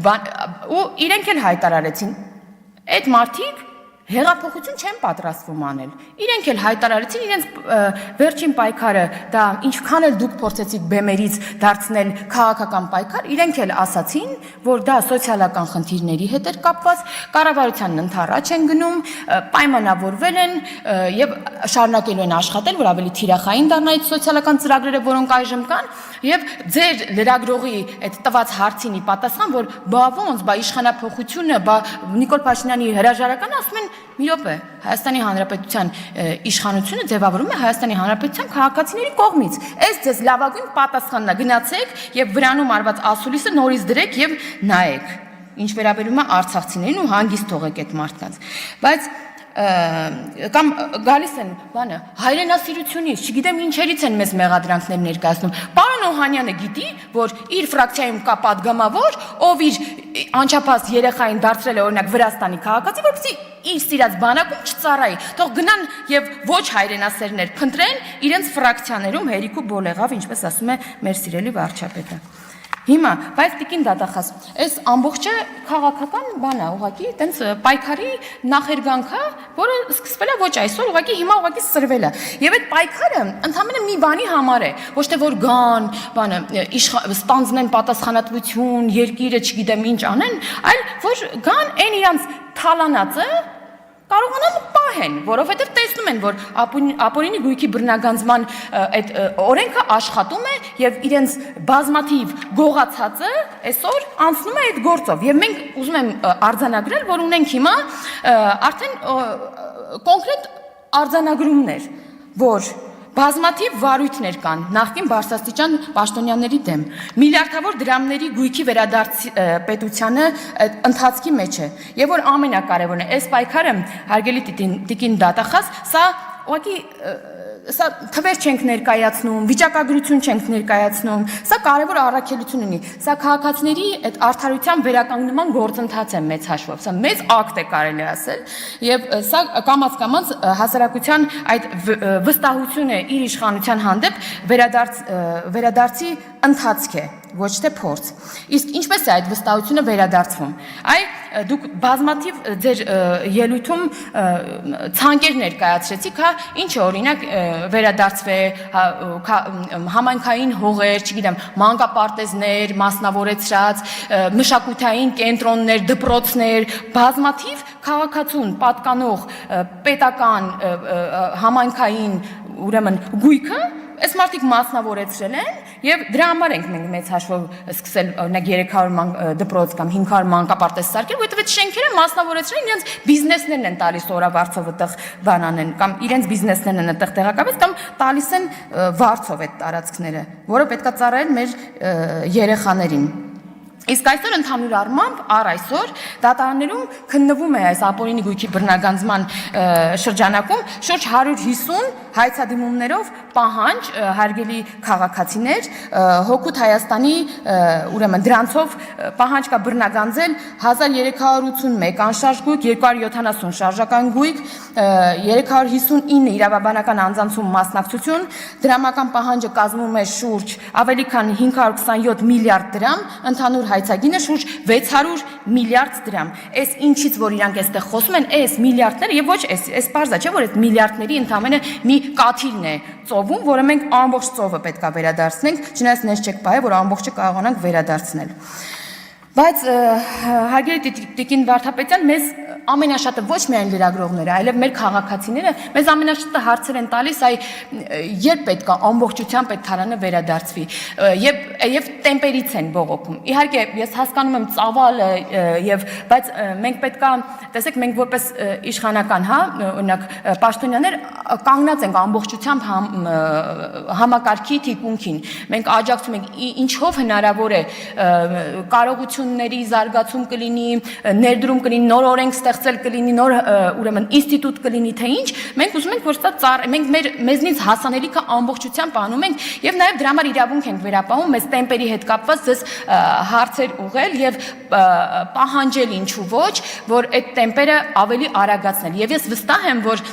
ու իրենք էլ հայտարարեցին այդ մարդիկ հեղափոխություն չեն պատրաստվում անել։ Իրենք էլ հայտարարեցին իրենց վերջին պայքարը, դա ինչքան էլ դուք փորձեցիք բեմերից դարձնել քաղաքական պայքար, իրենք էլ ասացին, որ դա սոցիալական խնդիրների հետ էր կապված, կառավարությանն ընդառաջ են գնում, պայմանավորվել են եւ շարունակելու են աշխատել, որ ավելի թիրախային դառնա այդ սոցիալական ծրագրերը, որոնք այժմ կան, եւ ձեր լրագրողի այդ տված հարցինի պատասխան, որ բա ոնց, բա իշխանափոխությունը, բա Նիկոլ Փաշինյանի հրաժարականը ասում են մի րոպե, Հայաստանի Հանրապետության իշխանությունը ձևավորում է Հայաստանի Հանրապետության քաղաքացիների կողմից։ Այս ձեզ լավագույն պատասխանն է, գնացեք եւ վրանում արված ասուլիսը նորից դրեք եւ նայեք։ Ինչ վերաբերում է արցախցիներին ու հանգիստ թողեք այդ մարդկանց։ Բայց կամ գալիս են բանը հայրենասիրությունից, չգիտեմ ինչերից են մեզ մեղադրանքներ ներկայացնում։ Պարոն Օհանյանը գիտի, որ իր ֆրակցիայում կա падգամավոր, ով իր անչափահաս երեխային դարձրել է օրինակ Վրաստանի քաղաքացի, որպեսզի իր սիրած բանակում չծառայի։ Թող գնան եւ ոչ հայրենասերներ փնտրեն իրենց ֆրակցիաներում հերիք ու բոլեղավ, ինչպես ասում է մեր սիրելի վարչապետը։ Հիմա, բայց տիկին դատախազ, այս ամբողջը քաղաքական բան է, ուղղակի տենց պայքարի նախերգանք է, որը սկսվել է ոչ այսօր, ուղղակի հիմա ուղղակի սրվել է։ Եվ այդ պայքարը ընդհանրապես մի բանի համար է, ոչ թե որ գան, բանը ստանձնեն պատասխանատվություն, երկիրը չգիտեմ ինչ անեն, այլ որ գան այն իրանց թալանածը կարողանան պահեն, որովհետև տեսնում են, որ ապօրինի գույքի բռնագանձման այդ օրենքը աշխատում է եւ իրենց բազմաթիվ գողացածը այսօր անցնում է այդ գործով եւ մենք ուզում եմ արձանագրել, որ ունենք հիմա արդեն կոնկրետ արձանագրումներ, որ բազմաթիվ վարույթներ կան նախկին բարձրաստիճան պաշտոնյաների դեմ։ Միլիարդավոր դրամների գույքի վերադարձ պետությանը ընթացքի մեջ է։ Եվ որ ամենակարևորն է, այս պայքարը հարգելի տիկին դատախազ, սա ուղղակի սա թվեր չենք ներկայացնում, վիճակագրություն չենք ներկայացնում, սա կարևոր առաքելություն ունի, սա քաղաքացիների այդ արդարության վերականգնման գործընթաց է մեծ հաշվով, սա մեծ ակտ է կարելի ասել, եւ սա կամաց հասարակության այդ վստահությունը իր իշխանության հանդեպ վերադարձի ընթացք է, ոչ թե փորձ։ Իսկ ինչպես է այդ վստահությունը վերադարձվում։ Դուք բազմաթիվ ձեր ելույթում ցանկեր ներկայացրեցիք, հա, ինչ է օրինակ վերադարձվել համայնքային հողեր, չգիտեմ, մանկապարտեզներ, մասնավորեցրած, մշակութային կենտրոններ, դպրոցներ, բազմաթիվ քաղաքացուն պատկանող պետական համայնքային ուրեմն գույքը այս մարդիկ մասնավորեցրել են եւ դրա համար ենք մենք մեծ հաշվով սկսել օրինակ 300 դպրոց կամ 500 մանկապարտեզ սարքել, որովհետեւ այդ շենքերը մասնավորեցրել իրենց բիզնեսներն են տալիս օրավարձով այդտեղ բանանեն կամ իրենց բիզնեսներն են այդտեղ տեղակայված կամ տալիս են վարձով այդ տարածքները, որը պետքա ծառայեն մեր երեխաներին։ Իսկ այսօր ընդհանուր առմամբ այսօր դատարաններում քննվում է այս ապօրինի գույքի բռնագանձման շրջանակում շուրջ 150 հայցադիմումներով պահանջ հարգելի քաղաքացիներ հօգուտ Հայաստանի ուրեմն դրանցով պահանջ կա բռնագանձել 1381 անշարժ գույք, 270 շարժական գույք, 359 իրավաբանական անձանցում մասնակցություն, դրամական պահանջը կազմում է շուրջ ավելի քան 527 միլիարդ դրամ, ընդհանուր հայցագինը շուրջ 600 միլիարդ դրամ։ Այս ինչից որ իրանք այստեղ խոսում են, այս միլիարդները եւ ոչ այս բարձա չէ որ այդ միլիարդների ընդամենը մի կաթիլն է ծովում, որը մենք ամբողջ ծովը պետք է վերադարձնենք, չնայած ներս չեք պահել, որ ամբողջը կարողանանք վերադարձնել։ Բայց հարգելի տիկին Վարդապետյան, մեզ ամենաշատը ոչ միայն լրագրողները, այլև մեր քաղաքացիները մեզ ամենաշատը հարցեր են տալիս, երբ պետք է ամբողջությամբ այդ թալանը վերադարձվի եւ տեմպերից են բողոքում։ Իհարկե, ես հասկանում եմ ծավալը բայց մենք պետք է, տեսեք, մենք որպես իշխանական, հա, օրինակ պաշտոնյաներ կանգնած ենք ամբողջությամբ համակարգի թիկունքին։ Մենք աջակցում ենք ինչով հնարավոր է կարողությունների զարգացում կլինի, ներդրում կլինի, նոր օրենք ստեղծել կլինի, նոր ուրեմն ինստիտուտ կլինի, թե ինչ, մենք ուզում ենք, որ սա մենք մեզնից հասանելիքը ամբողջությամբ անում ենք եւ նաեւ դրա համար իրավունք ենք վերապահում մեզ տեմպերի հետ կապված ձեզ հարցեր ուղղել եւ պահանջել ինչու ոչ, որ այդ տեմպերը ավելի արագացնել։ Եվ ես վստահ եմ, որ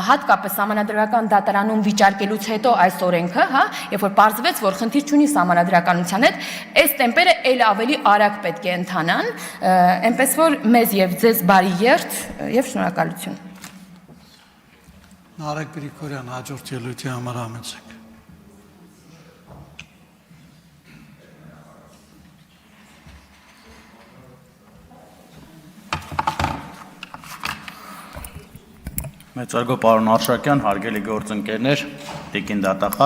հատկապես Սահմանադրական դատարանում վիճարկելուց հետո այս օրենքը, հա, երբ որ պարզվեց, որ խնդիր չունի Սահմանադրականության հետ, այս տեմպերը ել ավելի արագ պետք է ընթանան, այնպես որ մեզ եւ ձեզ բարի երթ եւ շնորհակալություն։ Նարեկ Գրիգորյան, հաջորդ ելույթի համար համեցեք։ Մեծարգո պարոն Արշակյան, հարգելի գործընկերներ, Տիկին դատախազ,